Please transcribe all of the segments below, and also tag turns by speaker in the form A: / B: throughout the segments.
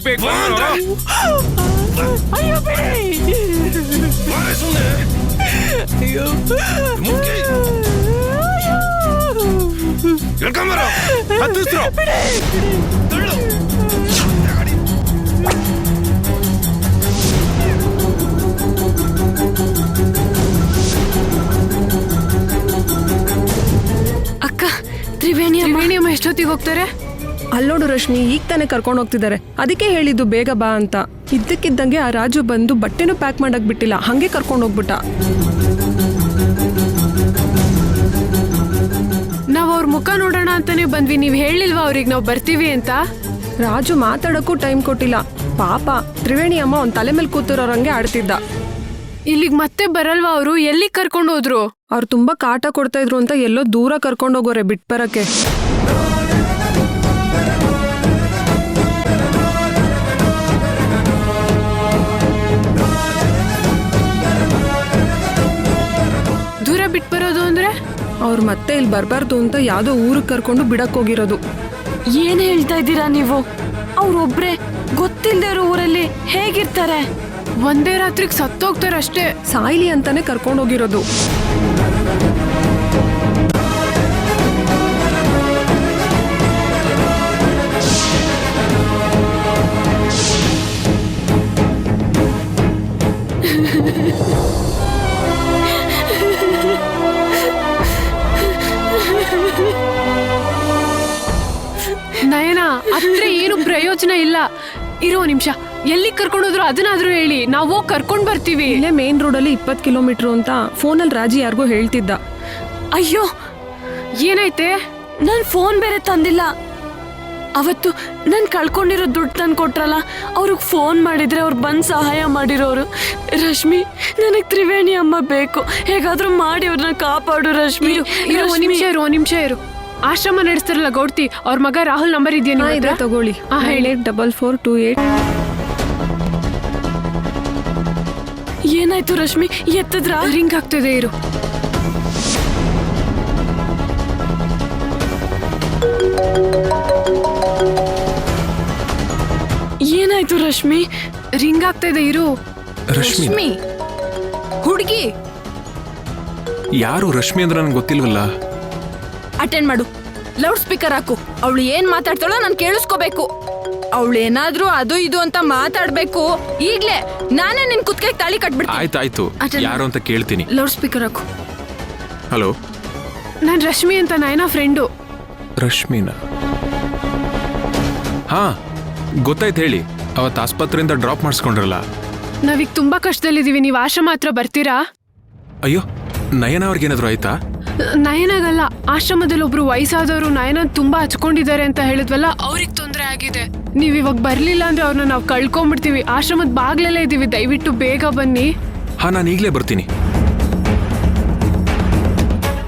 A: ಬೇಕು
B: ಅಯ್ಯೋ ಬಿಡಿ. ಅಯ್ಯೋ
A: ಹೇಳ್ಕೊಂಬರೋ ಹತ್ತಿಸ್ರು
C: ಅಕ್ಕ, ತ್ರಿವೇಣಿ ಅಮ್ಮ ಎಷ್ಟೊತ್ತಿಗೆ ಹೋಗ್ತಾರೆ?
D: ಅಲ್ಲೋಡು ರಶ್ಮಿ, ಈಗ ತಾನೇ ಕರ್ಕೊಂಡು ಹೋಗ್ತಿದ್ದಾರೆ. ಅದಕ್ಕೆ ಹೇಳಿದ್ದು ಬೇಗ ಬಾ ಅಂತ. ಇದ್ದಕ್ಕಿದ್ದಂಗೆ ಆ ರಾಜು ಬಂದು ಬಟ್ಟೆನೂ ಪ್ಯಾಕ್ ಮಾಡಕ್ ಬಿಟ್ಟಿಲ್ಲ, ಹಂಗೆ ಕರ್ಕೊಂಡು ಹೋಗ್ಬಿಟ್ಟ.
C: ನಾವ್ ಅವ್ರ ಮುಖ ನೋಡೋಣ ಅಂತಾನೆ ಬಂದ್ವಿ. ನೀವ್ ಹೇಳಿಲ್ವಾ ಅವ್ರಿಗೆ ನಾವ್ ಬರ್ತೀವಿ ಅಂತ?
D: ರಾಜು ಮಾತಾಡಕ್ಕೂ ಟೈಮ್ ಕೊಟ್ಟಿಲ್ಲ. ಪಾಪ ತ್ರಿವೇಣಿ ಅಮ್ಮ ಅವ್ನ ತಲೆ ಮೇಲೆ ಕೂತಿರೋರಂಗೆ ಆಡ್ತಿದ್ದ.
C: ಇಲ್ಲಿಗ್ ಮತ್ತೆ ಬರಲ್ವಾ ಅವರು? ಎಲ್ಲಿಗ್ ಕರ್ಕೊಂಡು ಹೋದ್ರು?
D: ಅವ್ರು ತುಂಬಾ ಕಾಟ ಕೊಡ್ತಾ ಇದ್ರು ಅಂತ ಎಲ್ಲೋ ದೂರ ಕರ್ಕೊಂಡು ಹೋಗೋರೆ ಬಿಟ್ ಬರಕ್ಕೆ.
C: ದೂರ ಬಿಟ್ ಬರೋದು ಅಂದ್ರೆ?
D: ಅವ್ರು ಮತ್ತೆ ಇಲ್ಲಿ ಬರ್ಬಾರ್ದು ಅಂತ ಯಾವ್ದೋ ಊರಿಗೆ ಕರ್ಕೊಂಡು ಬಿಡಕ್ ಹೋಗಿರೋದು.
C: ಏನ್ ಹೇಳ್ತಾ ಇದ್ದೀರಾ ನೀವು? ಅವ್ರೊಬ್ರೆ ಗೊತ್ತಿಲ್ದೇ ಇರೋ ಊರಲ್ಲಿ ಹೇಗಿರ್ತಾರೆ? ಒಂದೇ ರಾತ್ರಿಗೆ ಸತ್ತೋಗ್ತಾರಷ್ಟೇ.
D: ಸಾಯ್ಲಿ ಅಂತಾನೆ ಕರ್ಕೊಂಡು ಹೋಗಿರೋದು.
C: ನಯನ, ಅತ್ರ ಏನು ಪ್ರಯೋಜನ ಇಲ್ಲ. ಇರೋ ನಿಮಿಷ, ಎಲ್ಲಿ ಕರ್ಕೊಂಡೋದ್ರು ಅದನ್ನಾದ್ರೂ ಹೇಳಿ, ನಾವು ಹೋಗಿ ಕರ್ಕೊಂಡ್ ಬರ್ತೀವಿ.
D: ಇಲ್ಲೇ ಮೇನ್ ರೋಡಲ್ಲಿ 20 ಕಿಲೋಮೀಟರ್ ಅಂತ ಫೋನಲ್ಲಿ ರಾಜಿ ಯಾರಿಗೋ ಹೇಳ್ತಿದ್ದ.
C: ಅಯ್ಯೋ, ಏನಾಯ್ತೆ? ನನ್ ಫೋನ್ ಬೇರೆ ತಂದಿಲ್ಲ. ಅವತ್ತು ನನ್ ಕಳ್ಕೊಂಡಿರೋ ದುಡ್ಡು ತಂದು ಕೊಟ್ರಲ್ಲ, ಅವ್ರಿಗೆ ಫೋನ್ ಮಾಡಿದ್ರೆ ಅವ್ರು ಬಂದ್ ಸಹಾಯ ಮಾಡಿರೋರು. ರಶ್ಮಿ, ನನಗ್ ತ್ರಿವೇಣಿ ಅಮ್ಮ ಬೇಕು. ಹೇಗಾದ್ರೂ ಮಾಡಿ ಅವ್ರನ್ನ ಕಾಪಾಡು ರಶ್ಮಿ. ಒಂದ್ ನಿಮಿಷ ಇರು. ಆಶ್ರಮ ನಡೆಸ್ತಾರಲ್ಲ ಗೌಡ್ತಿ, ಅವ್ರ ಮಗ ರಾಹುಲ್ ನಂಬರ್ ಇದೆಯಾ?
D: ತಗೊಳ್ಳಿ. 984428.
C: ಏನಾಯ್ತು ರಶ್ಮಿ? ಎತ್ತದ್ರ? ರಿಂಗ್ ಆಗ್ತದೆ, ಇರು. ಏನಾಯ್ತು ರಶ್ಮಿ? ರಿಂಗ್ ಆಗ್ತದೆ, ಇರು.
A: ರಶ್ಮಿ
B: ಹುಡುಗಿ
A: ಯಾರು? ರಶ್ಮಿ ಅಂದ್ರೆ ನನ್ಗೆ ಗೊತ್ತಿಲ್ವಲ್ಲ.
B: ಅಟೆಂಡ್ ಮಾಡು. ಲೌಡ್ ಸ್ಪೀಕರ್ ಹಾಕು. ಅವಳು ಏನ್ ಮಾತಾಡ್ತಾಳೋ ನಾನು ಕೇಳಿಸ್ಕೋಬೇಕು. ಅವಳು ಏನಾದ್ರೂ ಅದು ಇದು ಅಂತ ಮಾತಾಡ್ಬೇಕು. ಈಗ್ಲೇ ನಾನೇ ನಿನ್ ಕುತ್ತಿಗೆ ತಾಳಿ ಕಟ್ಬಿಡ್ತೀನಿ.
A: ಆಯ್ತಾಯ್ತು, ಯಾರು ಅಂತ ಕೇಳ್ತೀನಿ.
C: ಲೌಡ್ ಸ್ಪೀಕರ್ ಹಾಕು.
A: ಹಲೋ,
C: ನಾನ್ ರಶ್ಮಿ ಅಂತ, ನಯನ ಫ್ರೆಂಡು.
A: ರಶ್ಮಿನಾ? ಹಾ, ಗೊತ್ತಾಯ್ತು, ಹೇಳಿ. ಅವತ್ತು ಆಸ್ಪತ್ರೆಯಿಂದ ಡ್ರಾಪ್ ಮಾಡಿಸ್ಕೊಂಡ್ರಲ್ಲ.
C: ನಾವೀಗ ತುಂಬಾ ಕಷ್ಟದಲ್ಲಿದ್ದೀವಿ, ನೀವು ಆಶ್ರಮ ಹತ್ರ ಬರ್ತೀರಾ?
A: ಅಯ್ಯೋ, ನಯನ ಅವ್ರಿಗೇನಾದ್ರು ಆಯ್ತಾ?
C: ನಯನಾಗಲ್ಲ, ಆಶ್ರಮದಲ್ಲಿ ಒಬ್ರು ವಯಸ್ಸಾದವರು ನಯನ ತುಂಬಾ ಹಚ್ಕೊಂಡಿದ್ದಾರೆ ಅಂತ ಹೇಳಿದ್ವಲ್ಲ, ಅವ್ರಿಗೆ ತೊಂದರೆ ಆಗಿದೆ. ನೀವ್ ಇವಾಗ ಬರ್ಲಿಲ್ಲ ಅಂದ್ರೆ ಅವ್ರನ್ನ ನಾವು ಕಳ್ಕೊಂಡ್ಬಿಡ್ತೀವಿ. ಆಶ್ರಮದ ಬಾಗ್ಲೆಲ್ಲ ಇದೀವಿ, ದಯವಿಟ್ಟು ಬೇಗ ಬನ್ನಿ.
A: ಹಾ, ನಾನು ಈಗಲೇ ಬರ್ತೀನಿ.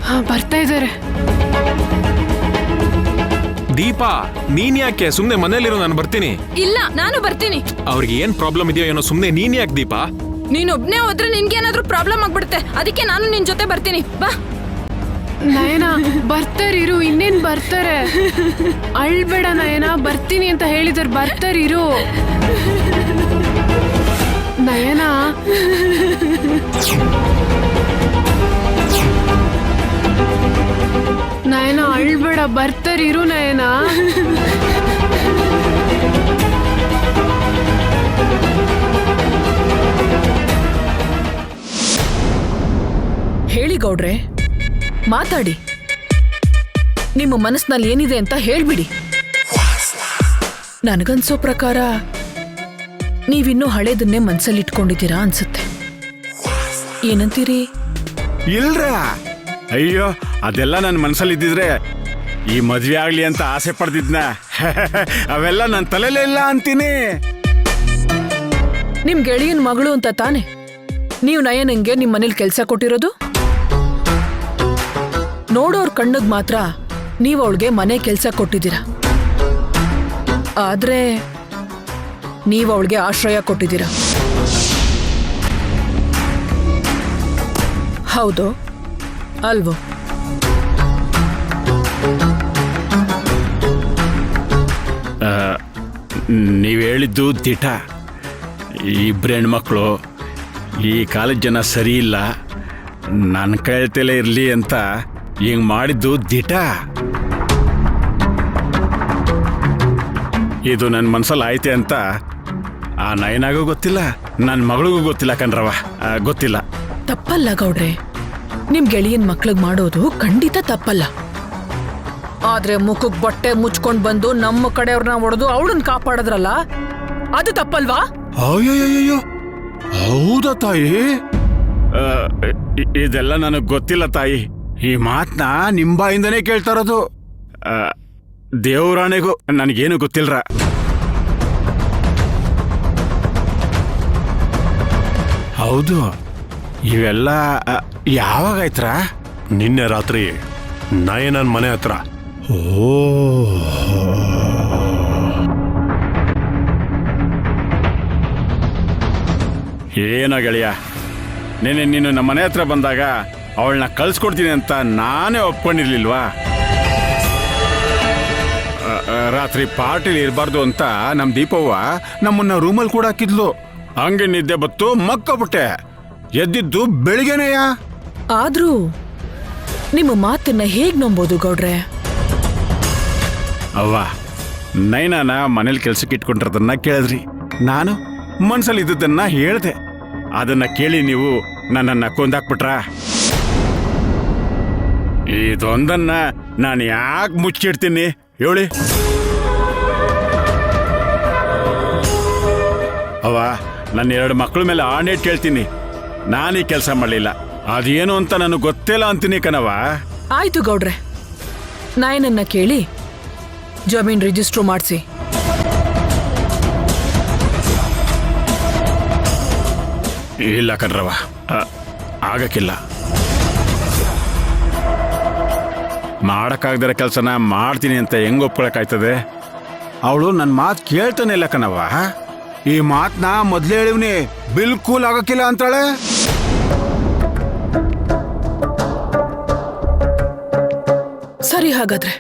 C: ಹಾ, ಬರ್ತಾ ಇದ್ದಾರೆ.
A: ದೀಪಾ, ನೀನ್ ಯಾಕೆ ಸುಮ್ನೆ ಮನೇಲಿರೋ? ನಾನು ಬರ್ತೀನಿ.
B: ಇಲ್ಲ, ನಾನು ಬರ್ತೀನಿ.
A: ಅವ್ರಿಗೆ ಏನ್ ಪ್ರಾಬ್ಲಮ್ ಇದೆಯೋ ಏನೋ, ಸುಮ್ನೆ ನೀನ್ ಯಾಕೆ ದೀಪಾ?
B: ನೀನೊಬ್ನೇ ಹೋದ್ರೆ ನಿನ್ಗೇನಾದ್ರೂ ಪ್ರಾಬ್ಲಮ್ ಆಗ್ಬಿಡುತ್ತೆ. ಅದಕ್ಕೆ ನಾನು ನಿನ್ ಜೊತೆ ಬರ್ತೀನಿ. ಬಾ.
C: ನಯನ, ಬರ್ತಾರಿರು. ಇನ್ನೇನ್ ಬರ್ತಾರೆ? ಅಳ್ಬೇಡ ನಯನ, ಬರ್ತೀನಿ ಅಂತ ಹೇಳಿದಾರೆ, ಬರ್ತಾರಿರು. ನಯನ, ನಯನ ಅಳ್ಬೇಡ, ಬರ್ತಾರಿರು ನಯನ.
E: ಹೇಳಿ ಗೌಡ್ರೆ, ಮಾತಾಡಿ. ನಿಮ್ಮ ಮನಸ್ಸಿನಲ್ಲಿ ಏನಿದೆ ಅಂತ ಹೇಳ್ಬಿಡಿ. ನನಗನ್ಸೋ ಪ್ರಕಾರ ನೀವಿನ್ನೂ ಹಳೇದನ್ನೇ ಮನ್ಸಲ್ಲಿ ಇಟ್ಕೊಂಡಿದ್ದೀರಾ ಅನ್ಸುತ್ತೆ. ಏನಂತೀರಿ?
F: ಇಲ್ರ, ಅಯ್ಯೋ, ಅದೆಲ್ಲ ನನ್ನ ಮನಸ್ಸಲ್ಲಿ ಇದ್ದಿದ್ರೆ ಈ ಮದ್ವೆ ಆಗ್ಲಿ ಅಂತ ಆಸೆ ಪಡ್ತಿದ್ನ. ಅವೆಲ್ಲ ನನ್ನ ತಲೆಲೇ ಇಲ್ಲ ಅಂತೀನಿ.
E: ನಿಮ್ ಗೆಳೆಯನ್ ಮಗಳು ಅಂತ ತಾನೆ ನೀವು ನಯನಂಗೆ ನಿಮ್ ಮನೇಲಿ ಕೆಲ್ಸ ಕೊಟ್ಟಿರೋದು? ನೋಡೋರ್ ಕಣ್ಣಿಗೆ ಮಾತ್ರ ನೀವು ಅವಳಿಗೆ ಮನೆ ಕೆಲ್ಸ ಕೊಟ್ಟಿದ್ದೀರಾ, ಆದ್ರೆ ನೀವು ಅವಳಿಗೆ ಆಶ್ರಯ ಕೊಟ್ಟಿದ್ದೀರಾ. ಹೌದು ಅಲ್ವೋ?
F: ನೀವು ಹೇಳಿದ್ದು ದಿಟ. ಇಬ್ಬರು ಹೆಣ್ಮಕ್ಳು, ಈ ಕಾಲದ ಜನ ಸರಿ ಇಲ್ಲ, ನನ್ನ ಕೈತಲೇ ಇರಲಿ ಅಂತ ಹಿಂಗೆ ಮಾಡಿದ್ದು ದಿಟ. ಇದು ನನ್ನ ಮನಸ್ಸಲ್ಲಿ ಆಯ್ತೆ ಅಂತ ಆ ನಯನಾಗೂ ಗೊತ್ತಿಲ್ಲ, ನನ್ನ ಮಗಳಿಗೂ ಗೊತ್ತಿಲ್ಲ ಕಣ್ರವ, ಗೊತ್ತಿಲ್ಲ.
E: ತಪ್ಪಲ್ಲ ಗೌಡ್ರೆ, ನಿಮ್ ಗೆಳೆಯನ್ ಮಕ್ಳಿಗ್ ಮಾಡೋದು ಖಂಡಿತ ತಪ್ಪಲ್ಲ. ಆದ್ರೆ ಮುಖಕ್ ಬಟ್ಟೆ ಮುಚ್ಕೊಂಡ್ ಬಂದು ನಮ್ಮ ಕಡೆಯವ್ರನ್ನ ಹೊಡೆದು ಅವಳನ್ನ ಕಾಪಾಡಿದ್ರಲ್ಲ, ಅದು ತಪ್ಪಲ್ವಾ?
F: ಅಯ್ಯಯ್ಯೋ, ಹೌದಾ ತಾಯಿ? ಇದೆಲ್ಲ ನನಗೆ ಗೊತ್ತಿಲ್ಲ ತಾಯಿ. ಈ ಮಾತನ್ನ ನಿಂಬಾಯಿಂದನೇ ಕೇಳ್ತಾ ಇರೋದು. ದೇವರಾಣೆಗೂ ನನಗೇನು ಗೊತ್ತಿಲ್ರ. ಹೌದು, ಇವೆಲ್ಲ ಯಾವಾಗಾಯ್ತ್ರ?
G: ನಿನ್ನೆ ರಾತ್ರಿ ನಯನನ್ ಮನೆ ಹತ್ರ.
F: ಓ, ಏನೋ ಗೆಳೆಯ, ನೀನು ನಮ್ಮ ಮನೆ ಹತ್ರ ಬಂದಾಗ ಅವಳನ್ನ ಕಳ್ಸ್ಕೊಡ್ತೀನಿ ಅಂತ ನಾನೇ ಒಪ್ಕೊಂಡಿರ್ಲಿಲ್ವಾ? ರಾತ್ರಿ ಪಾರ್ಟಿಲಿ ಇರಬಾರ್ದು ಅಂತ ನಮ್ಮ ದೀಪವ್ವ ನಮ್ಮನ್ನ ರೂಮಲ್ಲಿ ಕೂಡ ಹಾಕಿದ್ಲು. ಹಂಗೆ ನಿದ್ದೆ ಬತ್ತು ಮಕ್ಕಬಿಟ್ಟೆ. ಎದ್ದಿದ್ದು ಬೆಳಿಗ್ಗೆನೆಯ.
E: ಆದ್ರೂ ನಿಮ್ಮ ಮಾತನ್ನ ಹೇಗ್ ನಂಬೋದು ಗೌಡ್ರೆ?
F: ಅವ್ವ, ನೈನಾನ ಮನೇಲಿ ಕೆಲ್ಸಕ್ಕೆ ಇಟ್ಕೊಂಡಿರೋದನ್ನ ಕೇಳಿದ್ರಿ. ನಾನು ಮನ್ಸಲ್ಲಿ ಇದ್ದದನ್ನ ಹೇಳ್ದೆ. ಅದನ್ನ ಕೇಳಿ ನೀವು ನನ್ನನ್ನ ಕೊಂದಾಕ್ಬಿಟ್ರ. ಇದೊಂದನ್ನ ನಾನು ಯಾಕೆ ಮುಚ್ಚಿಡ್ತೀನಿ ಹೇಳಿ? ಅವ್ವ, ನನ್ನ 2 ಮಕ್ಕಳ ಮೇಲೆ ಆಣೆ ಕೇಳ್ತೀನಿ, ನಾನೀ ಕೆಲಸ ಮಾಡಲಿಲ್ಲ. ಅದೇನು ಅಂತ ನನಗೆ ಗೊತ್ತಿಲ್ಲ ಅಂತೀನಿ ಕಣವ.
E: ಆಯ್ತು ಗೌಡ್ರೆ, ನಾಯನನ್ನ ಕೇಳಿ ಜಮೀನ್ ರಿಜಿಸ್ಟ್ರು ಮಾಡಿಸಿ.
F: ಇಲ್ಲ ಕಣ್ರವ, ಆಗಕ್ಕಿಲ್ಲ. ಮಾಡಕ್ಕಾಗ್ದಿರೋ ಕೆಲಸನ ಮಾಡ್ತೀನಿ ಅಂತ ಹೆಂಗ್ ಒಪ್ಕೊಳಕಾಯ್ತದೆ? ಅವಳು ನನ್ನ ಮಾತು ಕೇಳ್ತಾನೆ ಇಲ್ಲ ಕಣವ. ಈ ಮಾತನ್ನ ಮೊದ್ಲೇ ಹೇಳಿವ್ನಿ, ಬಿಲ್ಕುಲ್ ಆಗಕ್ಕಿಲ್ಲ ಅಂತಾಳೆ.
E: ಸರಿ, ಹಾಗಾದ್ರೆ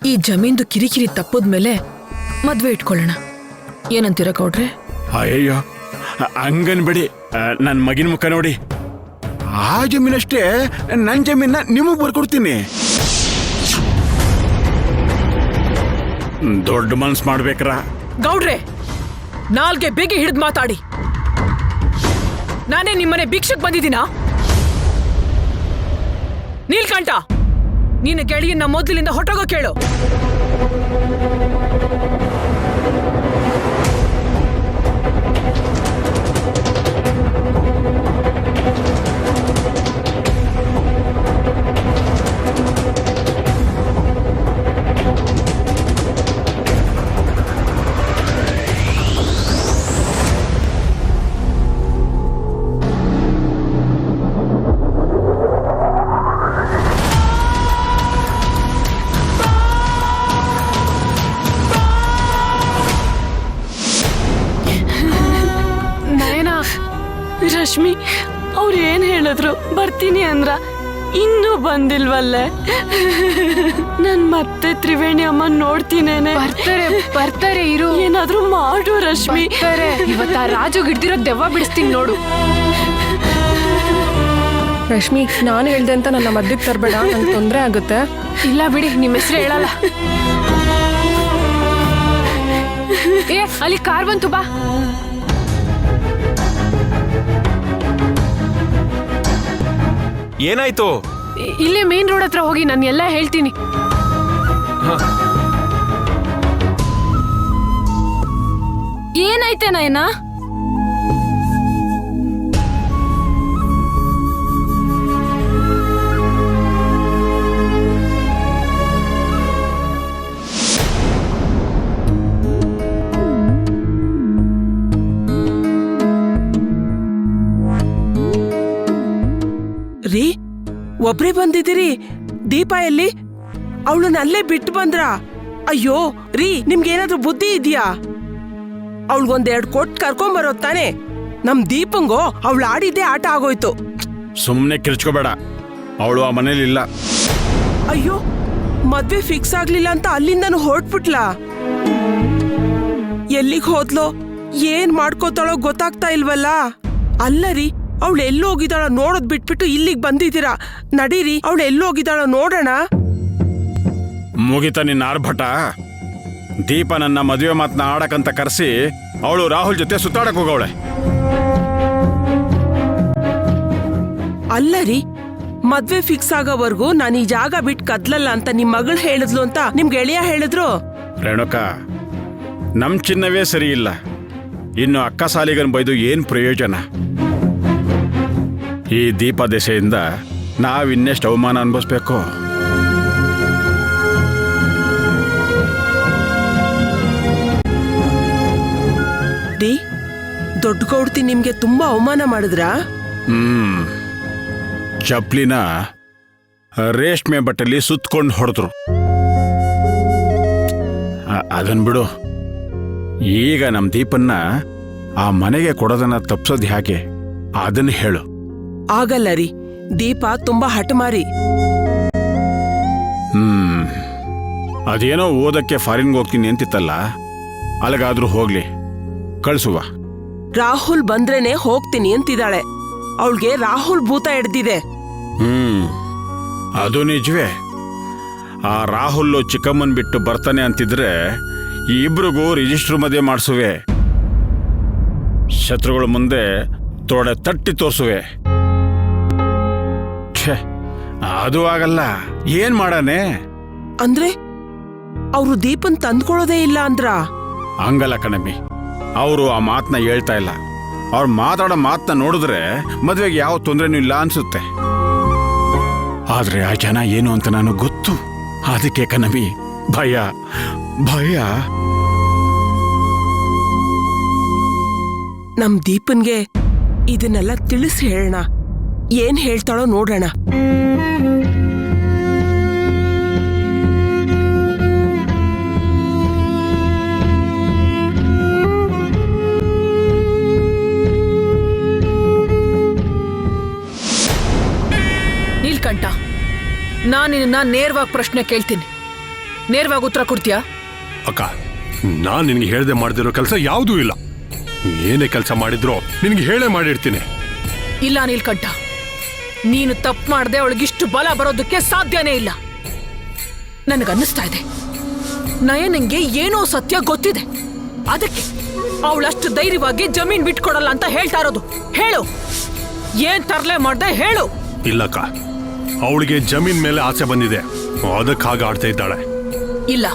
E: ಈ ಜಮೀನ್ದು ಕಿರಿಕಿರಿ ತಪ್ಪದ್ಮೇಲೆ ಮದ್ವೆ ಇಟ್ಕೊಳ್ಳೋಣ. ಏನಂತೀರ ಗೌಡ್ರೆ?
F: ಅಯ್ಯಯ್ಯೋ, ಹಂಗನ್ಬೇಡಿ. ನನ್ನ ಮಗಿನ ಮುಖ ನೋಡಿ. ಆ ಜಮೀನಷ್ಟೇ ನನ್ನ ಜಮೀನ ನಿಮಗ್ ಬರ್ಕೊಡ್ತೀನಿ. ದೊಡ್ಡ ಮನ್ಸ್ ಮಾಡ್ಬೇಕ್ರ
E: ಗೌಡ್ರೆ, ನಾಲ್ಗೆ ಬೇಗ ಹಿಡಿದು ಮಾತಾಡಿ. ನಾನೇ ನಿಮ್ಮನೆ ಭಿಕ್ಷಕ್ ಬಂದಿದ್ದೀನಾ? ನೀಲ್ಕಂಠ, ನೀನು ಗೆಳೆಯನ್ನ ಮೊದಲಿನಿಂದ ಹೊಟ್ಟೋಗೋ ಕೇಳು.
C: ರಶ್ಮಿ, ಅವ್ರು ಏನ್ ಹೇಳಿದ್ರು? ಬರ್ತೀನಿ ಅಂದ್ರ ಇನ್ನೂ ಬಂದಿಲ್ವಲ್ಲೇ? ನನ್ ಮತ್ತೆ ತ್ರಿವೇಣಿ ಅಮ್ಮ ನೋಡ್ತೀನೇನೆ.
B: ಬರ್ತಾರೆ ಇರು.
C: ಏನಾದ್ರೂ ಮಾಡು ರಶ್ಮಿ.
B: ಇವತ್ತ ರಾಜು ಹಿಡ್ದಿರೋ ದೆವ್ವ ಬಿಡಿಸ್ತೀನಿ ನೋಡು.
D: ರಶ್ಮಿ, ನಾನು ಹೇಳ್ದೆ ಅಂತ ನನ್ನ ಮಧ್ಯಕ್ಕೆ ತರಬೇಡ, ನಂಗೆ ತೊಂದರೆ ಆಗುತ್ತೆ.
B: ಇಲ್ಲ ಬಿಡಿ, ನಿಮ್ಮ ಹೆಸರು ಹೇಳಲ್ಲ. ಏ, ಅಲ್ಲಿ ಕಾರ್ ಬಂತು, ಬಾ.
A: ಏನಾಯ್ತು?
B: ಇಲ್ಲೇ ಮೇನ್ ರೋಡ್ ಹತ್ರ ಹೋಗಿ ನಾನು ಎಲ್ಲ ಹೇಳ್ತೀನಿ. ಏನಾಯ್ತೆ ನಯನ?
H: ರೀ, ಒಬ್ರೇ ಬಂದಿದ್ದೀರಿ? ದೀಪ ಎಲ್ಲಿ? ಅವಳನ್ನ ಅಲ್ಲೇ ಬಿಟ್ಟು ಬಂದ್ರ? ಅಯ್ಯೋ ರೀ, ನಿಮ್ಗೇನಾದ್ರೂ ಬುದ್ಧಿ ಇದೆಯಾ? ಅವಳಿಗೊಂದೆರಡು ಕೊಟ್ಟು ಕರ್ಕೊಂಬರೋದ್ ತಾನೆ. ನಮ್ ದೀಪಂಗೋ ಅವಳು ಆಡಿದ್ದೇ ಆಟ ಆಗೋಯ್ತು.
F: ಸುಮ್ಮನೆ ಕಿರ್ಚ್ಕೋಬೇಡ, ಅವಳು ಆ ಮನೇಲಿಲ್ಲ.
H: ಅಯ್ಯೋ, ಮದ್ವೆ ಫಿಕ್ಸ್ ಆಗ್ಲಿಲ್ಲ ಅಂತ ಅಲ್ಲಿಂದನೂ ಹೊರಟ್ಬಿಟ್ಲಾ? ಎಲ್ಲಿಗ್ ಹೋದ್ಲೋ ಏನ್ ಮಾಡ್ಕೋತಾಳೋ ಗೊತ್ತಾಗ್ತಾ ಇಲ್ವಲ್ಲ. ಅಲ್ಲ ರೀ, ಅವಳು ಎಲ್ಲೋಗಿದ್ದಾಳೋ ನೋಡೋದ್ ಬಿಟ್ಬಿಟ್ಟು ಇಲ್ಲಿಗ್ ಬಂದಿದ್ದೀರಾ. ನಡೀರಿ, ಅವಳು ಎಲ್ಲೋಗಿದ್ದಾಳೋ ನೋಡೋಣ.
F: ಮುಗಿತ ನಿನ್ನ ಆರ್ಭಟ. ದೀಪ ನನ್ನ ಮದುವೆ ಮಾತನ್ನ ಆಡಕಂತ ಕರೆಸಿ ಅವಳು ರಾಹುಲ್ ಜೊತೆ ಸುತ್ತಾಡಕ್ ಹೋಗವಳೆ.
H: ಅಲ್ಲ ರೀ, ಮದ್ವೆ ಫಿಕ್ಸ್ ಆಗೋವರೆಗೂ ನಾನು ಈ ಜಾಗ ಬಿಟ್ಟು ಕದ್ಲಲ್ಲ ಅಂತ ನಿಮ್ ಮಗಳು ಹೇಳಿದ್ಲು ಅಂತ ನಿಮ್ ಗೆಳೆಯ ಹೇಳಿದ್ರು.
F: ರೇಣುಕಾ, ನಮ್ ಚಿನ್ನವೇ ಸರಿ ಇಲ್ಲ, ಇನ್ನು ಅಕ್ಕ ಸಾಲಿಗನ್ ಬೈದು ಏನ್ ಪ್ರಯೋಜನ? ಈ ದೀಪ ದೆಸೆಯಿಂದ ನಾವಿನ್ನೆಷ್ಟು ಅವಮಾನ ಅನ್ಭವಿಸ್ಬೇಕು.
H: ರೀ, ದೊಡ್ಡ ಗೌಡ್ತಿ ನಿಮ್ಗೆ ತುಂಬಾ ಅವಮಾನ ಮಾಡಿದ್ರಾ?
F: ಚಪ್ಲಿನ ರೇಷ್ಮೆ ಬಟ್ಟೆಲಿ ಸುತ್ಕೊಂಡು ಹೊಡೆದ್ರು. ಅದನ್ ಬಿಡು. ಈಗ ನಮ್ ದೀಪನ್ನ ಆ ಮನೆಗೆ ಕೊಡೋದನ್ನ ತಪ್ಸೋದ್ ಹೇಗೆ ಅದನ್ನ ಹೇಳು.
H: ಆಗಲ್ಲ ರೀ, ದೀಪ ತುಂಬಾ ಹಠಮಾರಿ.
F: ಅದೇನೋ ಓದಕ್ಕೆ ಫಾರಿನ್ಗೆ ಹೋಗ್ತೀನಿ ಅಂತಿತ್ತಲ್ಲ, ಅಲ್ಲಿಗಾದ್ರೂ ಹೋಗ್ಲಿ, ಕಳ್ಸುವ.
H: ರಾಹುಲ್ ಬಂದ್ರೇನೆ ಹೋಗ್ತೀನಿ ಅಂತಿದ್ದಾಳೆ. ಅವಳಿಗೆ ರಾಹುಲ್ ಭೂತ ಹಿಡ್ದಿದೆ.
F: ಅದು ನಿಜವೇ. ಆ ರಾಹುಲ್ ಚಿಕ್ಕಮ್ಮನ್ ಬಿಟ್ಟು ಬರ್ತಾನೆ ಅಂತಿದ್ರೆ ಈ ಇಬ್ರಿಗೂ ರಿಜಿಸ್ಟರ್ ಮದುವೆ ಮಾಡಿಸುವೆ. ಶತ್ರುಗಳ ಮುಂದೆ ತೊಡೆ ತಟ್ಟಿ ತೋರ್ಸುವೆ. ಛೇ, ಅದು ಆಗಲ್ಲ. ಏನ್ ಮಾಡಾನೆ?
H: ಅಂದ್ರೆ ಅವರು ದೀಪನ್ ತಂದ್ಕೊಳ್ಳೋದೇ ಇಲ್ಲ ಅಂದ್ರ?
F: ಹಂಗಲ್ಲ ಕಣಮ್ಮಿ, ಅವರು ಆ ಮಾತನ್ನ ಹೇಳ್ತಾ ಇಲ್ಲ. ಅವ್ರು ಮಾತಾಡೋ ಮಾತನ್ನ ನೋಡಿದ್ರೆ ಮದ್ವೆಗೆ ಯಾವ ತೊಂದರೆನೂ ಇಲ್ಲ ಅನ್ಸುತ್ತೆ. ಆದ್ರೆ ಆ ಜನ ಏನು ಅಂತ ನನಗೆ ಗೊತ್ತು. ಅದಕ್ಕೆ ಕಣಮ್ಮಿ, ಭಯ ಭಯ.
H: ನಮ್ ದೀಪನ್ಗೆ ಇದನ್ನೆಲ್ಲ ತಿಳಿಸಿ ಹೇಳೋಣ. ಏನ್ ಹೇಳ್ತಾಳೋ ನೋಡೋಣ.
E: ನೀಲ್ಕಂಠ, ನಾನು ನಿನ್ನ ನೇರವಾಗಿ ಪ್ರಶ್ನೆ ಕೇಳ್ತೀನಿ, ನೇರವಾಗಿ ಉತ್ತರ ಕೊಡ್ತೀಯಾ?
G: ಅಕ್ಕ, ನಾನ್ ನಿನ್ಗೆ ಹೇಳ್ದೆ ಮಾಡ್ದಿರೋ ಕೆಲಸ ಯಾವುದೂ ಇಲ್ಲ. ಏನೇ ಕೆಲಸ ಮಾಡಿದ್ರೋ ನಿನ್ಗೆ ಹೇಳೇ ಮಾಡಿರ್ತೀನಿ.
E: ಇಲ್ಲ ನೀಲ್ಕಂಠ, ನೀನು ತಪ್ಪು ಮಾಡದೆ ಅವಳಿಗಿಷ್ಟು ಬಲ ಬರೋದಕ್ಕೆ ಸಾಧ್ಯನೇ ಇಲ್ಲ. ನನಗನ್ನಿಸ್ತಾ ಇದೆ ನಯನಿಗೆ ಏನೋ ಸತ್ಯ ಗೊತ್ತಿದೆ. ಅದಕ್ಕೆ ಅವಳಷ್ಟು ಧೈರ್ಯವಾಗಿ ಜಮೀನ್ ಬಿಟ್ಕೊಡಲ್ಲ ಅಂತ ಹೇಳ್ತಾ ಇರೋದು. ಹೇಳು, ಏನ್ ತರ್ಲೆ ಮಾಡ್ದೆ ಹೇಳು.
G: ಇಲ್ಲಕ್ಕ, ಅವಳಿಗೆ ಜಮೀನ್ ಮೇಲೆ ಆಸೆ ಬಂದಿದೆ, ಅದಕ್ಕೆ ಹಾಗೆ ಆಡ್ತಾ ಇದ್ದಾಳೆ.
E: ಇಲ್ಲ,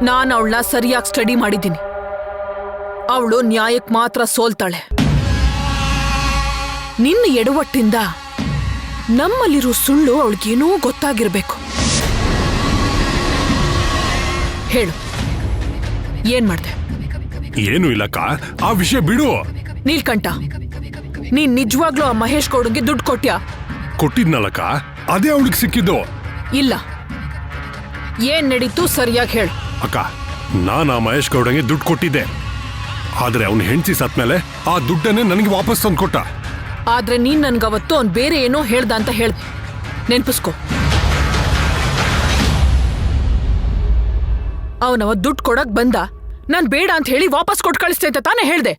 E: ನಾನು ಅವಳನ್ನ ಸರಿಯಾಗಿ ಸ್ಟಡಿ ಮಾಡಿದ್ದೀನಿ. ಅವಳು ನ್ಯಾಯಕ್ಕೆ ಮಾತ್ರ ಸೋಲ್ತಾಳೆ. ನಿನ್ನ ಎಡವಟ್ಟಿಂದ ನಮ್ಮಲ್ಲಿರೋ ಸುಳ್ಳು ಅವಳಿಗೇನೋ ಗೊತ್ತಾಗಿರ್ಬೇಕು. ಹೇಳು, ಏನ್ ಮಾಡ್ದೆ?
G: ಏನೂ ಇಲ್ಲಕ್ಕ, ಆ ವಿಷಯ ಬಿಡು.
E: ನೀಲ್ಕಂಠ, ನೀನ್ ನಿಜವಾಗ್ಲೂ ಆ ಮಹೇಶ್ ಗೌಡಂಗೆ ದುಡ್ಡು ಕೊಟ್ಯಾ?
G: ಕೊಟ್ಟಿದ್ನಲ್ಲಕ್ಕ, ಅದೇ ಅವಳಿಗೆ ಸಿಕ್ಕಿದ್ದು.
E: ಇಲ್ಲ, ಏನ್ ನಡೀತು ಸರಿಯಾಗಿ ಹೇಳು.
G: ಅಕ್ಕ, ನಾನು ಆ ಮಹೇಶ್ ಗೌಡಂಗೆ ದುಡ್ಡು ಕೊಟ್ಟಿದ್ದೆ. ಆದ್ರೆ ಅವನು ಹೆಂಡತಿ ಸತ್ಮೇಲೆ ಆ ದುಡ್ಡನ್ನೇ ನನಗೆ ವಾಪಸ್ ತಂದು ಕೊಟ್ಟ.
E: ಆದ್ರೆ ನೀನ್ ನನ್ಗವತ್ತು ಅವ್ನು ಬೇರೆ ಏನೋ ಹೇಳ್ದ ಅಂತ ಹೇಳ್ದೆ, ನೆನ್ಪಿಸ್ಕೊ. ಅವನವ ದುಡ್ಡು ಕೊಡಕ್ ಬಂದ, ನಾನ್ ಬೇಡ ಅಂತ ಹೇಳಿ ವಾಪಸ್ ಕೊಟ್ಟು ಕಳಿಸ್ತೆ ಅಂತ ತಾನೇ ಹೇಳ್ದೆ.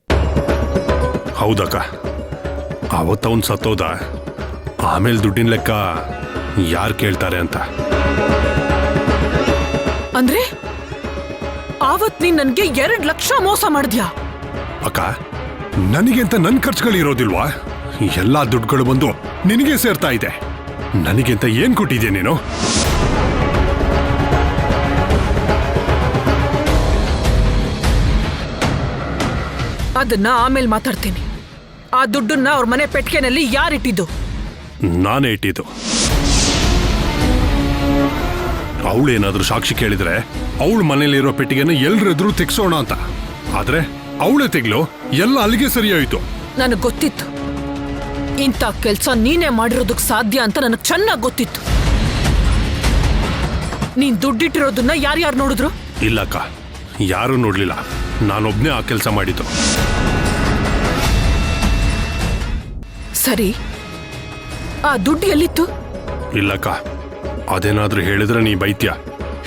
G: ಹೌದಕ್ಕ, ಅವತ್ತವನ್ ಸತ್ತೋದ. ಆಮೇಲೆ ದುಡ್ಡಿನ ಲೆಕ್ಕ ಯಾರು ಕೇಳ್ತಾರೆ ಅಂತ.
E: ಅಂದ್ರೆ ಆವತ್ ನೀನ್ ನನ್ಗೆ 2 ಲಕ್ಷ ಮೋಸ ಮಾಡಿದ್ಯಾ?
G: ಅಕ್ಕ, ನನಗೆ ಅಂತ ನನ್ನ ಖರ್ಚುಗಳು ಇರೋದಿಲ್ವಾ? ಎಲ್ಲಾ ದುಡ್ಡುಗಳು ಬಂದು ನಿನಗೆ ಸೇರ್ತಾ ಇದೆ. ನನಗೆ ಅಂತ ಏನ್ ಕೊಟ್ಟಿದ್ಯಾ ನೀನು?
E: ಅದನ್ನ ಆಮೇಲೆ ಮಾತಾಡ್ತೀನಿ. ಆ ದುಡ್ಡನ್ನ ಅವ್ರ ಮನೆ ಪೆಟ್ಟಿಗೆನಲ್ಲಿ ಯಾರಿಟ್ಟಿದ್ದು?
G: ನಾನೇ ಇಟ್ಟಿದ್ದು. ಅವಳೇನಾದ್ರೂ ಸಾಕ್ಷಿ ಕೇಳಿದ್ರೆ ಅವಳ ಮನೇಲಿರೋ ಪೆಟ್ಟಿಗೆನ ಎಲ್ರೆದ್ರು ತೆಗ್ಸೋಣ ಅಂತ. ಆದ್ರೆ ಅವಳೇ ತೆಗ್ಲು, ಎಲ್ಲ ಅಲ್ಲಿಗೆ ಸರಿಯಾಯಿತು.
E: ನನಗ್ ಗೊತ್ತಿತ್ತು ಇಂಥ ಕೆಲ್ಸ ನೀನೇ ಮಾಡಿರೋದಕ್ ಸಾಧ್ಯ ಅಂತ ನನಗ್ ಚೆನ್ನಾಗ್ ಗೊತ್ತಿತ್ತು. ನೀನ್ ದುಡ್ಡಿಟ್ಟಿರೋದನ್ನ ಯಾರ್ಯಾರು ನೋಡಿದ್ರು?
G: ಇಲ್ಲಕ್ಕ, ಯಾರೂ ನೋಡ್ಲಿಲ್ಲ. ನಾನೊಬ್ನೇ ಆ ಕೆಲಸ ಮಾಡಿದ್ದು.
E: ಸರಿ, ಆ ದುಡ್ಡು ಎಲ್ಲಿತ್ತು?
G: ಇಲ್ಲಕ್ಕ, ಅದೇನಾದ್ರೂ ಹೇಳಿದ್ರೆ ನೀ ಬೈತ್ಯ.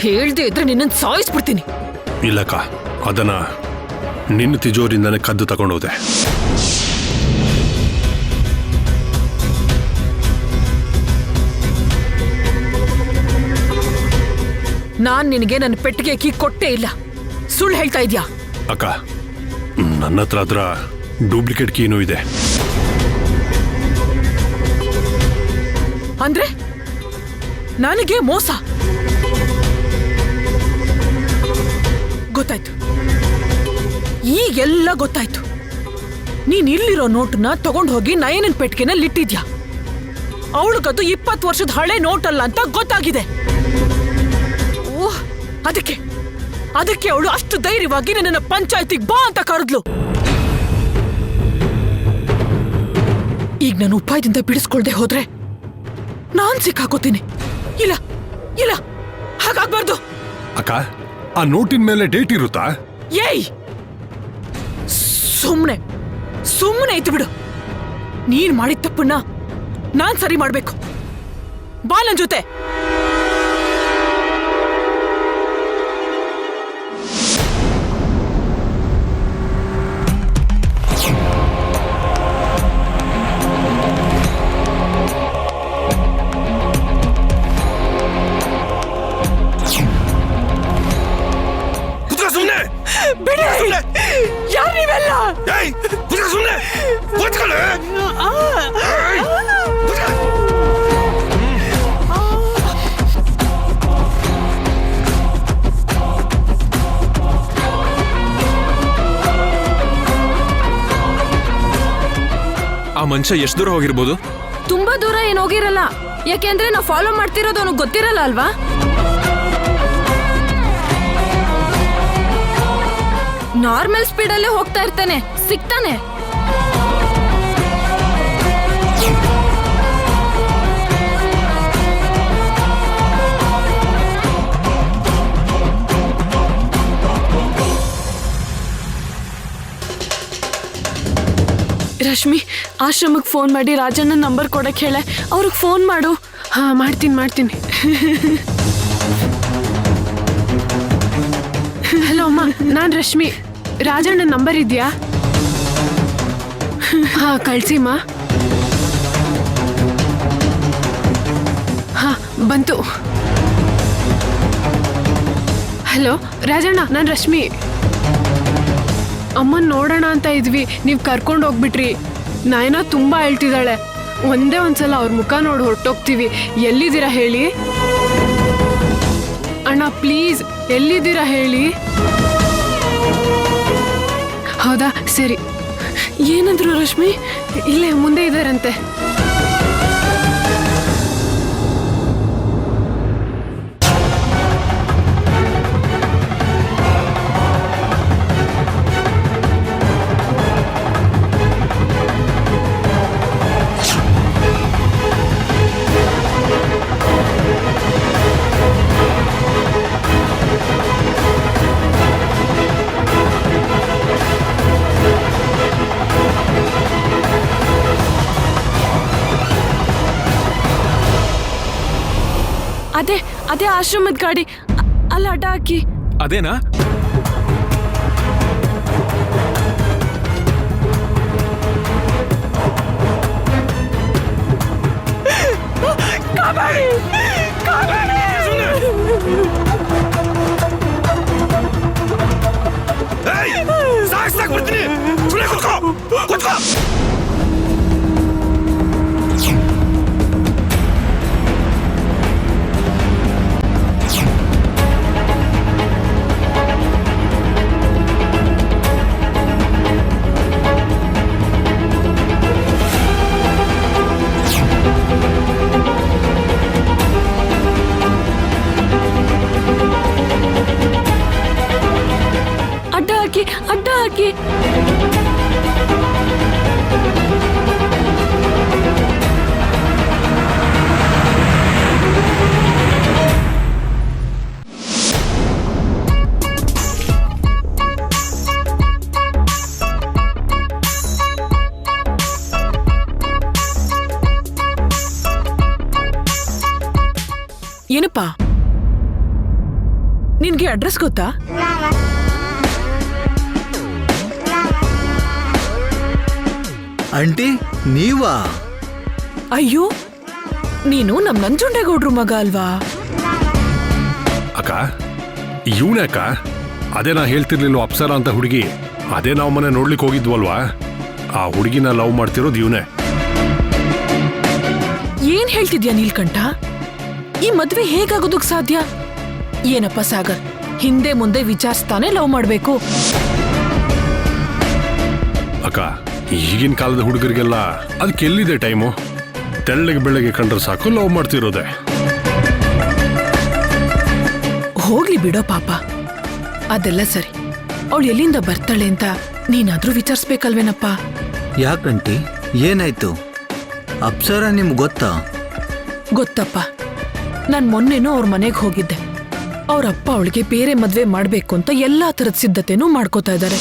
E: ಹೇಳ್ದೆ ಇದ್ರೆ ನಿನ್ನನ್ ಸಾಯಿಸ್ಬಿಡ್ತೀನಿ.
G: ಇಲ್ಲಕ್ಕ, ಅದನ್ನ ನಿನ್ನ ತಿಜೋರಿಂದಾನೆ ಕದ್ದು ತಗೊಂಡೋದೆ.
E: ನಾನ್ ನಿನಗೆ ನನ್ನ ಪೆಟ್ಟಿಗೆ ಕೀ ಕೊಟ್ಟೇ ಇಲ್ಲ. ಸುಳ್ಳು ಹೇಳ್ತಾ ಇದ್ಯಾ?
G: ಅಕ್ಕ, ನನ್ನ ಹತ್ರ ಅದರ ಡೂಪ್ಲಿಕೇಟ್ ಕೀನೂ ಇದೆ.
E: ಅಂದ್ರೆ ನನಗೆ ಮೋಸ? ಗೊತ್ತಾಯ್ತು, ಈಗೆಲ್ಲ ಗೊತ್ತಾಯ್ತು. ನೀನ್ ಇಲ್ಲಿರೋ ನೋಟನ್ನ ತಗೊಂಡು ಹೋಗಿ ನಯನನ್ ಪೆಟ್ಟಿಗೆನಲ್ಲಿ ಇಟ್ಟಿದ್ಯಾ. ಅವಳಿಗದು 20 ವರ್ಷದ ಹಳೆ ನೋಟ್ ಅಲ್ಲ ಅಂತ ಗೊತ್ತಾಗಿದೆ. ಓಹ್, ಅದಕ್ಕೆ ಅವಳು ಅಷ್ಟು ಧೈರ್ಯವಾಗಿ ನನ್ನ ಪಂಚಾಯತಿಗೆ ಬಾ ಅಂತ ಕರೆದ್ಲು. ಈಗ ನಾನು ಉಪಾಯದಿಂದ ಬಿಡಿಸ್ಕೊಳ್ದೆ ಹೋದ್ರೆ ನಾನ್ ಸಿಕ್ಕಾಕೋತೀನಿ. ಇಲ್ಲ ಇಲ್ಲ, ಹಾಗಾಗ್ಬಾರ್ದು.
G: ಅಕ್ಕ, ಆ ನೋಟಿನ ಮೇಲೆ ಡೇಟ್ ಇರುತ್ತಾ?
E: ಏಯ್, ಸುಮ್ಮನೆ ಇತ್ತು ಬಿಡು. ನೀನ್ ಮಾಡಿದ ತಪ್ಪನ್ನ ನಾನ್ ಸರಿ ಮಾಡ್ಬೇಕು. ಬಾ ನನ್ ಜೊತೆ. ಯಾರು ನೀವೆಲ್ಲ?
A: ಆ ಮನುಷ್ಯ ಎಷ್ಟು ದೂರ ಹೋಗಿರ್ಬೋದು?
B: ತುಂಬಾ ದೂರ ಏನ್ ಹೋಗಿರಲ್ಲ. ಯಾಕೆಂದ್ರೆ ನಾವು ಫಾಲೋ ಮಾಡ್ತಿರೋದು ಅವನಿಗೆ ಗೊತ್ತಿರಲ್ಲ ಅಲ್ವಾ? ನಾರ್ಮಲ್ ಸ್ಪೀಡಲ್ಲೇ ಹೋಗ್ತಾ ಇರ್ತಾನೆ, ಸಿಗ್ತಾನೆ.
C: ರಶ್ಮಿ, ಆಶ್ರಮಕ್ಕೆ ಫೋನ್ ಮಾಡಿ ರಾಜಣ್ಣ ನಂಬರ್ ಕೊಡಕ್ಕೆ ಹೇಳೆ. ಅವ್ರಿಗೆ ಫೋನ್ ಮಾಡು.
D: ಹಾ, ಮಾಡ್ತೀನಿ. ಹಲೋ ಅಮ್ಮ, ನಾನು ರಶ್ಮಿ. ರಾಜಣ್ಣ ನಂಬರ್ ಇದೆಯಾ? ಹಾ, ಕಳ್ಸಿಮ್ಮ. ಹಾ, ಬಂತು. ಹಲೋ ರಾಜಣ್ಣ, ನಾನು ರಶ್ಮಿ. ಅಮ್ಮನ್ ನೋಡೋಣ ಅಂತ ಇದ್ವಿ, ನೀವು ಕರ್ಕೊಂಡು ಹೋಗ್ಬಿಟ್ರಿ. ನಯನ ತುಂಬಾ ಹೇಳ್ತಿದ್ದಾಳೆ. ಒಂದ್ಸಲ ಅವ್ರ ಮುಖ ನೋಡಿ ಹೊರಟೋಗ್ತೀವಿ. ಎಲ್ಲಿದ್ದೀರಾ ಹೇಳಿ ಅಣ್ಣ, ಪ್ಲೀಸ್, ಎಲ್ಲಿದ್ದೀರಾ ಹೇಳಿ. ಹೌದಾ, ಸರಿ. ಏನಂದ್ರು ರಶ್ಮಿ? ಇಲ್ಲೇ ಮುಂದೆ ಇದ್ದಾರಂತೆ.
C: ಅದೇ ಆಶ್ರಮದ ಗಾಡಿ. ಅಲ್ಲಿ ಅಡ್ಡ ಹಾಕಿ.
A: ಅದೇನಾ?
C: ಅಡ್ಡ ಹಾಕಿ.
E: ಏನಪ್ಪಾ, ನಿನ್ಗೆ ಅಡ್ರೆಸ್ ಗೊತ್ತಾ?
I: ಆಂಟಿ ನೀವಾ?
E: ಅಯ್ಯೋ, ನೀನು ನಮ್ ನಂಜುಂಡೇಗೌಡ್ರು ಮಗ ಅಲ್ವಾ?
G: ಅಕ್ಕ ಇವನೇ ಅಕ್ಕ, ಅದೇ ನಾ ಹೇಳ್ತಿರ್ಲಿಲ್ವ ಅಪ್ಸರ ಅಂತ ಹುಡುಗಿ, ಅದೇ ನಾವು ಮನೆ ನೋಡ್ಲಿಕ್ಕೆ ಹೋಗಿದ್ವಲ್ವಾ, ಆ ಹುಡುಗಿನ ಲವ್ ಮಾಡ್ತಿರೋದು ಇವನೇ.
E: ಏನ್ ಹೇಳ್ತಿದ್ಯಾ ನೀಲ್ಕಂಠ? ಈ ಮದ್ವೆ ಹೇಗಾಗೋದಕ್ ಸಾಧ್ಯ? ಏನಪ್ಪ ಸಾಗರ್, ಹಿಂದೆ ಮುಂದೆ ವಿಚಾರಿಸ್ತಾನೆ ಲವ್ ಮಾಡ್ಬೇಕು?
G: ಅಕ್ಕ ಈಗಿನ ಕಾಲದ ಹುಡುಗರಿಗೆಲ್ಲ ಅದಕ್ಕೆ ಎಲ್ಲಿದೆ ಟೈಮು? ತೆಳ್ಳಗೆ ಬೆಳ್ಳಗೆ ಕಂಡ್ರೆ ಸಾಕು ಲವ್ ಮಾಡ್ತಿರೋದೆ.
E: ಹೋಗ್ಲಿ ಬಿಡೋ ಪಾಪ, ಅದೆಲ್ಲ ಸರಿ. ಅವಳು ಎಲ್ಲಿಂದ ಬರ್ತಾಳೆ ಅಂತ ನೀನಾದ್ರೂ ವಿಚಾರಿಸ್ಬೇಕಲ್ವೇನಪ್ಪ?
I: ಯಾಕಂಟಿ ಏನಾಯ್ತು? ಅಪ್ಸರ ನಿಮ್ಗೆ ಗೊತ್ತಾ?
E: ಗೊತ್ತಪ್ಪ, ನಾನ್ ಮೊನ್ನೆನೂ ಅವ್ರ ಮನೆಗೆ ಹೋಗಿದ್ದೆ. ಅವ್ರಪ್ಪ ಅವಳಿಗೆ ಬೇರೆ ಮದ್ವೆ ಮಾಡ್ಬೇಕು ಅಂತ ಎಲ್ಲಾ ತರದ ಸಿದ್ಧತೆನೂ ಮಾಡ್ಕೋತಾ ಇದ್ದಾರೆ.